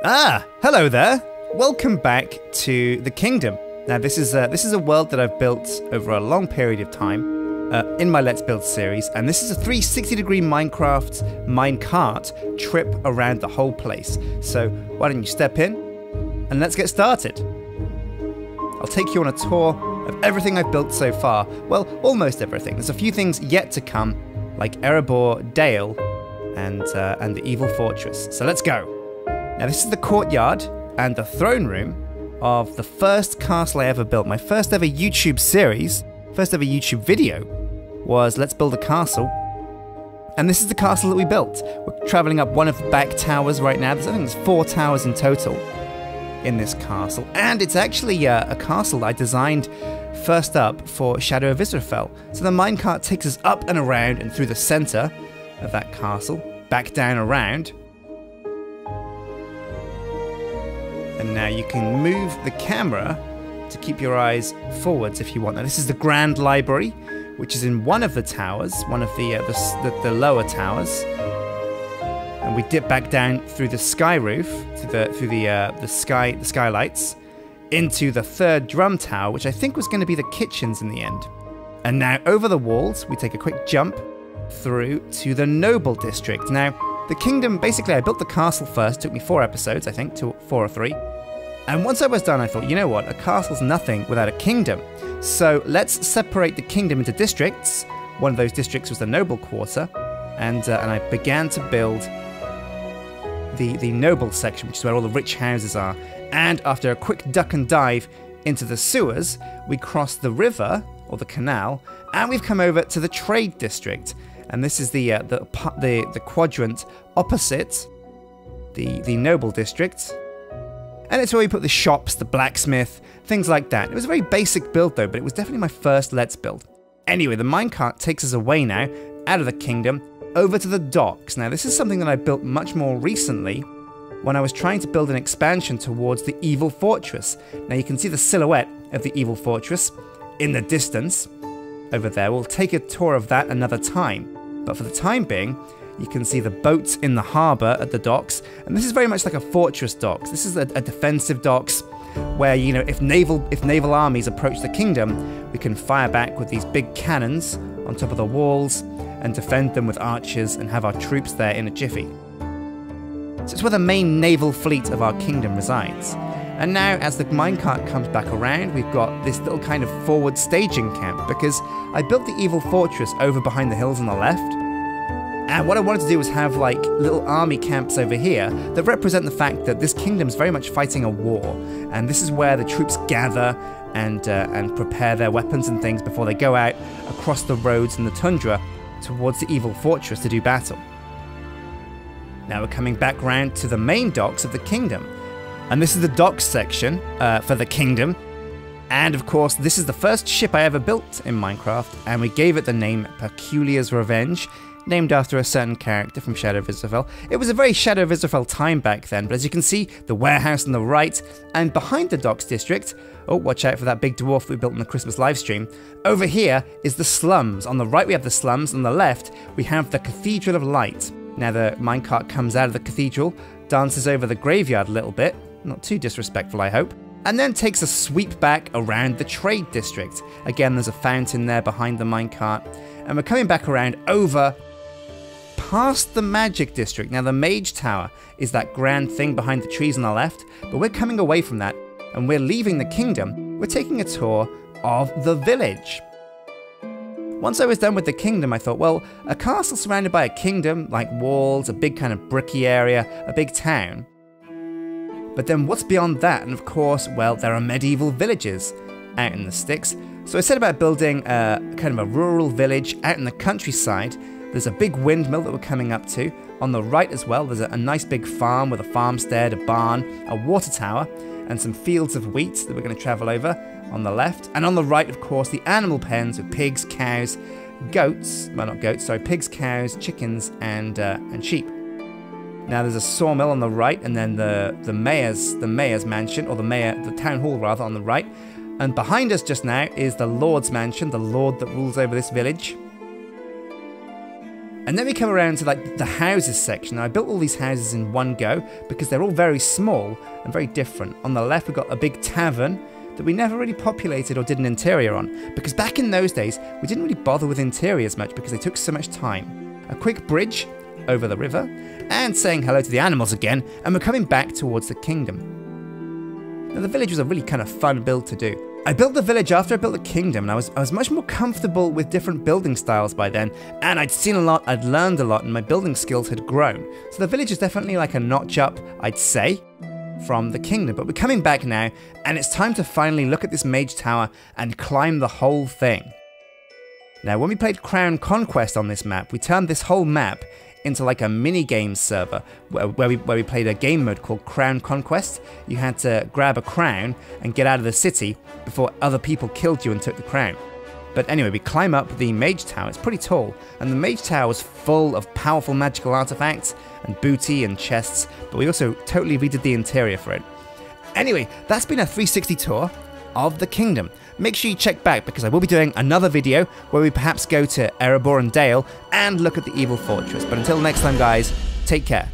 Hello there. Welcome back to the Kingdom. Now, this is a world that I've built over a long period of time in my Let's Build series, and this is a 360-degree Minecraft minecart trip around the whole place. So why don't you step in and let's get started. I'll take you on a tour of everything I've built so far. Well, almost everything. There's a few things yet to come, like Erebor Dale and the Evil Fortress. So let's go. Now, this is the courtyard and the throne room of the first castle I ever built. My first ever YouTube series, first ever YouTube video was Let's Build a Castle. And this is the castle that we built. We're traveling up one of the back towers right now. I think there's 4 towers in total in this castle. And it's actually a castle I designed first up for Shadow of Israfel. So the minecart takes us up and around and through the center of that castle, back down around. And now you can move the camera to keep your eyes forwards if you want. Now, this is the Grand Library, which is in one of the towers, one of the lower towers. And we dip back down through the sky roof, through the skylights, into the third drum tower, which I think was going to be the kitchens in the end. And now over the walls, we take a quick jump through to the Noble District. Now, the Kingdom, basically I built the castle first, it took me 4 episodes, I think, 4 or 3. And once I was done, I thought, you know what, a castle's nothing without a kingdom. So let's separate the kingdom into districts. One of those districts was the Noble Quarter, and I began to build the Noble section, which is where all the rich houses are. And after a quick duck and dive into the sewers, we crossed the river, or the canal, and we've come over to the Trade District. And this is the quadrant opposite the Noble District. And it's where we put the shops, the blacksmith, things like that. It was a very basic build though, but it was definitely my first Let's Build. Anyway, the minecart takes us away now, out of the kingdom, over to the docks. Now, this is something that I built much more recently when I was trying to build an expansion towards the Evil Fortress. Now, you can see the silhouette of the Evil Fortress in the distance over there. We'll take a tour of that another time. But for the time being, you can see the boats in the harbour at the docks. And this is very much like a fortress docks. This is a defensive docks where, you know, if naval armies approach the kingdom, we can fire back with these big cannons on top of the walls and defend them with archers and have our troops there in a jiffy. So it's where the main naval fleet of our kingdom resides. And now, as the minecart comes back around, we've got this little kind of forward staging camp, because I built the Evil Fortress over behind the hills on the left. And what I wanted to do was have like little army camps over here that represent the fact that this kingdom's very much fighting a war. And this is where the troops gather and prepare their weapons and things before they go out across the roads and the tundra towards the Evil Fortress to do battle. Now we're coming back round to the main docks of the kingdom. And this is the docks section for the kingdom. And of course, this is the first ship I ever built in Minecraft, and we gave it the name Peculiar's Revenge, named after a certain character from Shadow of Israfel. It was a very Shadow of Israfel time back then, but as you can see, the warehouse on the right, and behind the docks district, oh, watch out for that big dwarf that we built in the Christmas livestream, over here is the slums. On the right we have the slums, on the left we have the Cathedral of Light. Now the minecart comes out of the cathedral, dances over the graveyard a little bit, not too disrespectful I hope, and then takes a sweep back around the Trade District. Again, there's a fountain there behind the minecart, and we're coming back around over past the Magic District. Now the Mage Tower is that grand thing behind the trees on the left, but we're coming away from that, and we're leaving the kingdom. We're taking a tour of the village. Once I was done with the kingdom, I thought, well, a castle surrounded by a kingdom, like walls, a big kind of bricky area, a big town. But then what's beyond that? And of course, well, there are medieval villages out in the sticks. So I set about building kind of a rural village out in the countryside. There's a big windmill that we're coming up to. On the right as well, there's a nice big farm with a farmstead, a barn, a water tower, and some fields of wheat that we're going to travel over on the left. And on the right, of course, the animal pens with pigs, cows, goats, well not goats, sorry, pigs, cows, chickens, and sheep. Now there's a sawmill on the right, and then the mayor's mansion, or the town hall rather, on the right. And behind us just now is the Lord's mansion, the Lord that rules over this village. And then we come around to like the houses section. I built all these houses in one go because they're all very small and very different. On the left, we've got a big tavern that we never really populated or did an interior on, because back in those days, we didn't really bother with interiors much because they took so much time. A quick bridge over the river, and saying hello to the animals again, and we're coming back towards the kingdom. Now the village was a really kind of fun build to do. I built the village after I built the kingdom, and I was much more comfortable with different building styles by then, and I'd seen a lot, I'd learned a lot, and my building skills had grown. So the village is definitely like a notch up, I'd say, from the kingdom. But we're coming back now, and it's time to finally look at this mage tower and climb the whole thing. Now, when we played Crown Conquest on this map, we turned this whole map into like a mini-game server where we played a game mode called Crown Conquest. You had to grab a crown and get out of the city before other people killed you and took the crown. But anyway, we climb up the mage tower. It's pretty tall, and the mage tower was full of powerful magical artifacts and booty and chests, but we also totally redid the interior for it. Anyway, that's been a 360 tour of the kingdom. Make sure you check back, because I will be doing another video where we perhaps go to Erebor and Dale and look at the evil fortress. But until next time, guys, take care.